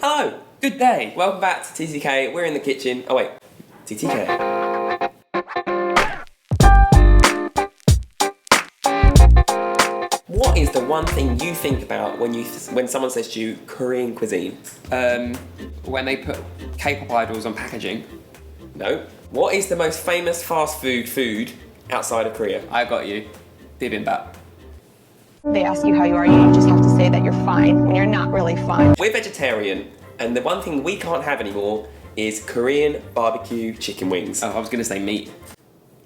Hello, good day. Welcome back to TTK. We're in the kitchen. Oh wait, TTK. What is the one thing you think about when someone says to you Korean cuisine? When they put K-pop idols on packaging. No. What is the most famous fast food outside of Korea? I got you. Bibimbap. They ask you how you are, you just have to say that you're fine when you're not really fine. We're vegetarian, and the one thing we can't have anymore is Korean BBQ chicken wings. Oh, I was going to say meat.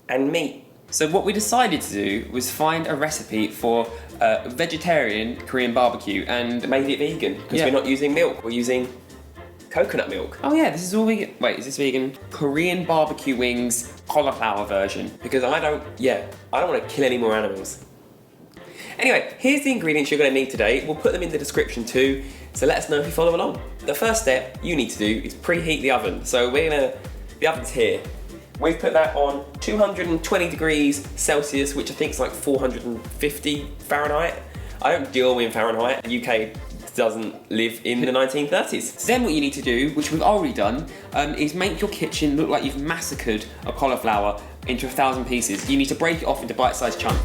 And meat. So what we decided to do was find a recipe for vegetarian Korean barbecue and Made it vegan, because we're not using milk, we're using coconut milk. Oh yeah, this is all vegan. Wait, is this vegan? Korean barbecue wings, cauliflower version. Because I don't want to kill any more animals. Anyway, here's the ingredients you're going to need today. We'll put them in the description too, so let us know if you follow along. The first step you need to do is preheat the oven. So the oven's here. We've put that on 220 degrees Celsius, which I think is like 450 Fahrenheit. I don't deal in Fahrenheit. The UK doesn't live in the 1930s. Then what you need to do, which we've already done, is make your kitchen look like you've massacred a cauliflower into 1,000 pieces. You need to break it off into bite-sized chunks.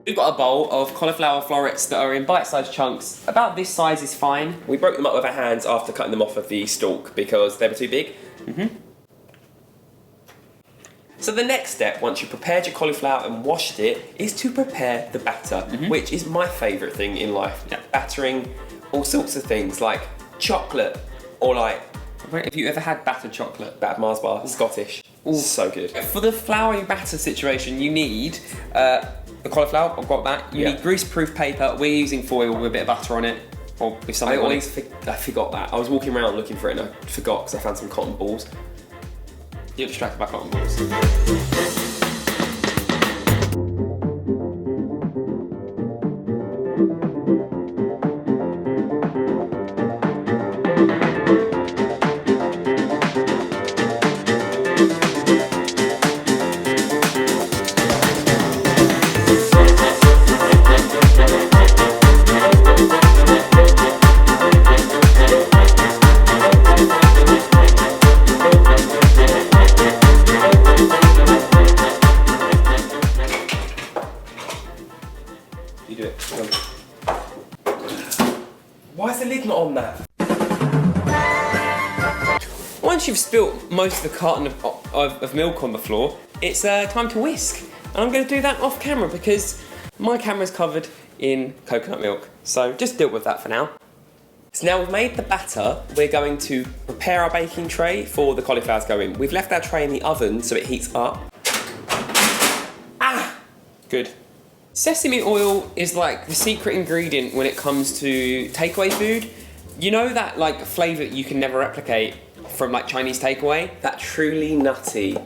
We've got a bowl of cauliflower florets that are in bite-sized chunks. About this size is fine. We broke them up with our hands after cutting them off of the stalk because they were too big. So the next step, once you've prepared your cauliflower and washed it, is to prepare the batter, which is my favourite thing in life. Yeah. Battering all sorts of things like chocolate or like... Have you ever had battered chocolate? Battered Mars bar, Scottish. Ooh. So good. For the floury batter situation, you need the cauliflower. I've got that. You need grease-proof paper. We're using foil with a bit of butter on it, or with something. I forgot that. I was walking around looking for it and I forgot because I found some cotton balls. You're distracted by cotton balls. You do it. Why is the lid not on that? Once you've spilt most of the carton of milk on the floor, it's time to whisk. And I'm going to do that off camera because my camera's covered in coconut milk. So just deal with that for now. So now we've made the batter, we're going to prepare our baking tray for the cauliflower to go in. We've left our tray in the oven so it heats up. Good. Sesame oil is like the secret ingredient when it comes to takeaway food. You know that like flavour you can never replicate from like Chinese takeaway? That truly nutty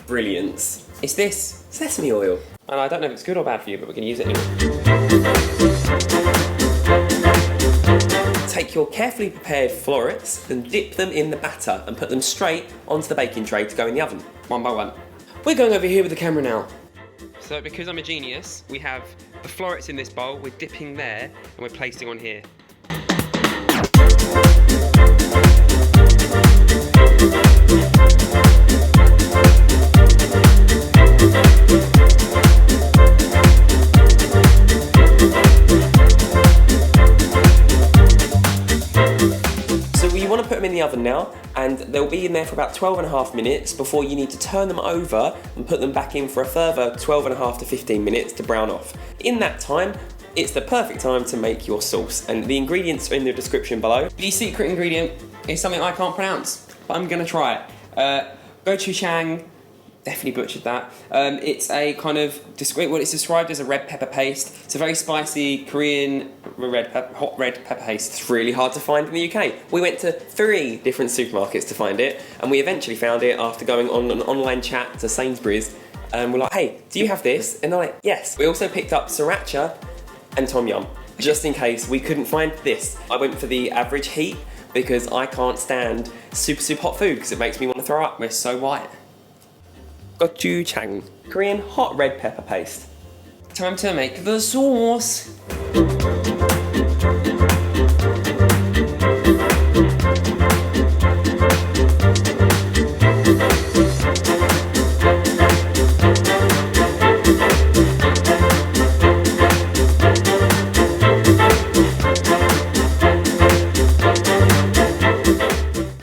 brilliance. It's this. Sesame oil. And I don't know if it's good or bad for you, but we're going to use it anyway. Take your carefully prepared florets and dip them in the batter and put them straight onto the baking tray to go in the oven. One by one. We're going over here with the camera now. So because I'm a genius, we have the florets in this bowl, we're dipping there, and we're placing on here. Put them in the oven now, and they'll be in there for about 12.5 minutes before you need to turn them over and put them back in for a further 12.5 to 15 minutes to brown off. In that time, it's the perfect time to make your sauce, and the ingredients are in the description below. The secret ingredient is something I can't pronounce, but I'm gonna try it. Gochujang, definitely butchered that. It's a kind of, it's described as a red pepper paste. It's a very spicy Korean hot red pepper paste. It's really hard to find in the UK. We went to 3 different supermarkets to find it, and we eventually found it after going on an online chat to Sainsbury's, and we're like, hey, do you have this? And they're like, yes. We also picked up sriracha and tom yum, just in case we couldn't find this. I went for the average heat, because I can't stand super hot food because it makes me want to throw up. We're so white. Gochujang, Korean hot red pepper paste. Time to make the sauce.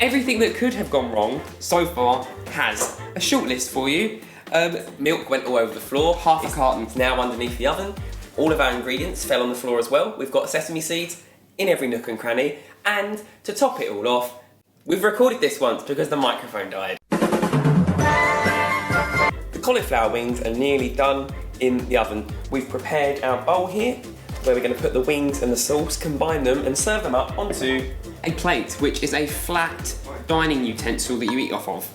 Everything that could have gone wrong so far has. A short list for you. Milk went all over the floor. Half a carton. It's now underneath the oven. All of our ingredients fell on the floor as well. We've got sesame seeds in every nook and cranny. And to top it all off, we've recorded this once because the microphone died. The cauliflower wings are nearly done in the oven. We've prepared our bowl here where we're going to put the wings and the sauce, combine them and serve them up onto A plate, which is a flat dining utensil that you eat off of.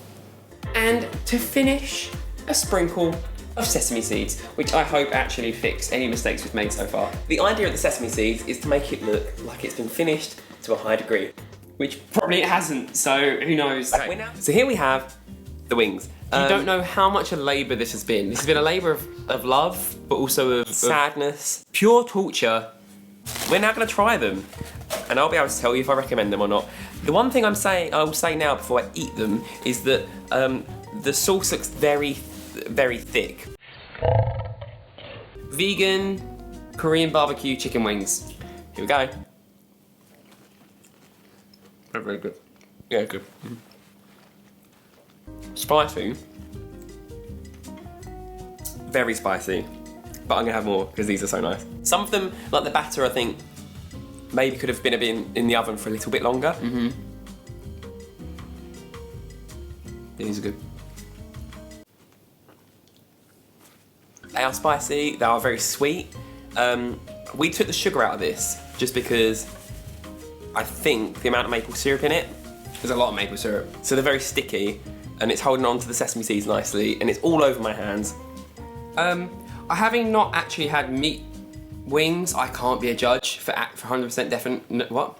And to finish, a sprinkle of sesame seeds, which I hope actually fix any mistakes we've made so far. The idea of the sesame seeds is to make it look like it's been finished to a high degree. Which probably it hasn't, so who knows. So here we have the wings. You don't know how much a labour this has been. This has been a labour of love, but also of sadness, pure torture. We're now going to try them, and I'll be able to tell you if I recommend them or not. The one thing I will say now before I eat them is that the sauce looks very thick. Vegan Korean BBQ Chicken Wings. Here we go. They're very good. Yeah, good. Spicy. Very spicy. But I'm gonna have more because these are so nice. Some of them, like the batter, I think maybe could have been in the oven for a little bit longer. Mm-hmm. These are good. They are spicy, they are very sweet. We took the sugar out of this just because I think the amount of maple syrup in it, There's a lot of maple syrup. so they're very sticky and it's holding on to the sesame seeds nicely and it's all over my hands. Having not actually had meat wings, I can't be a judge for 100% definite. What?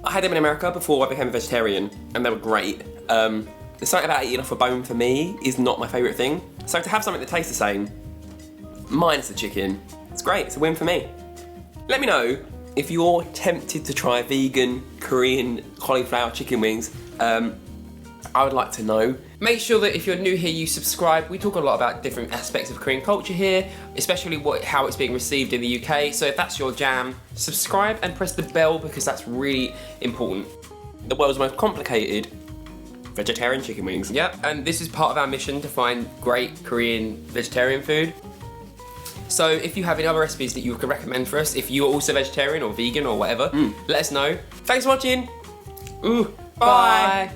I had them in America before I became a vegetarian and they were great. There's something about eating off a bone for me is not my favourite thing. So to have something that tastes the same, minus the chicken, it's great, it's a win for me. Let me know if you're tempted to try vegan Korean cauliflower chicken wings. I would like to know. Make sure that if you're new here, you subscribe. We talk a lot about different aspects of Korean culture here, especially how it's being received in the UK. So if that's your jam, subscribe and press the bell because that's really important. The world's most complicated vegetarian chicken wings. Yep, and this is part of our mission to find great Korean vegetarian food. So if you have any other recipes that you could recommend for us, if you're also vegetarian or vegan or whatever, let us know. Thanks for watching. Ooh, Bye.